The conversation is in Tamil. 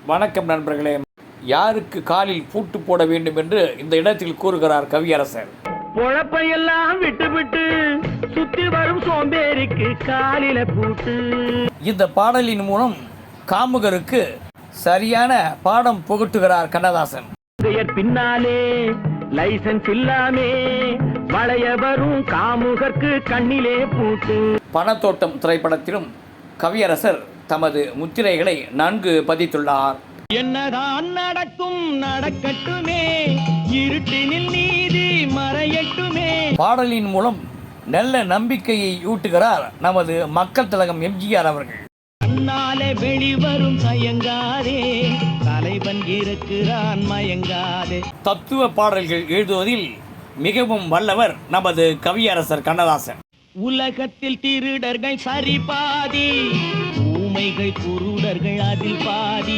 வணக்கம் நண்பர்களே. யாருக்கு காலில் பூட்டு போட வேண்டும் என்று இந்த இடத்தில் கூறுகிறார் கவியரசர். பொழப்பையெல்லாம் விட்டு விட்டு சுத்தி வரும் சோம்பேறிக்கு காலில பூட்டு. இந்த பாடலின் மூலம் காமுகருக்கு சரியான பாடம் புகட்டுகிறார் கண்ணதாசன். பின்னாலே லைசன்ஸ் இல்லாமே வளைய வரும் காமுகருக்கு கண்ணிலே பூட்டு. பணத்தோட்டம் திரைப்படத்திலும் கவியரசர் தமது முத்திரைகளை நன்கு பதித்துள்ளார். என்னதான் நடக்கும் நடக்கட்டுமே, இருட்டினில் நீதி மறையட்டுமே. பாடலின் மூலம் நல்ல நம்பிக்கையை ஊட்டுகிறார் நமது மக்கள் திலகம் எம்ஜிஆர் அவர்கள். கண்ணாலே வெளிவரும் தயங்காதே, தலைவன் இருக்கிறான் மயங்காதே. தத்துவ பாடல்கள் எழுதுவதில் மிகவும் வல்லவர் நமது கவியரசர் கண்ணதாசன். உலகத்தில் திருடர்கள் சரி பாதி, ஊமைகள் குருடர்கள் அதில் பாதி.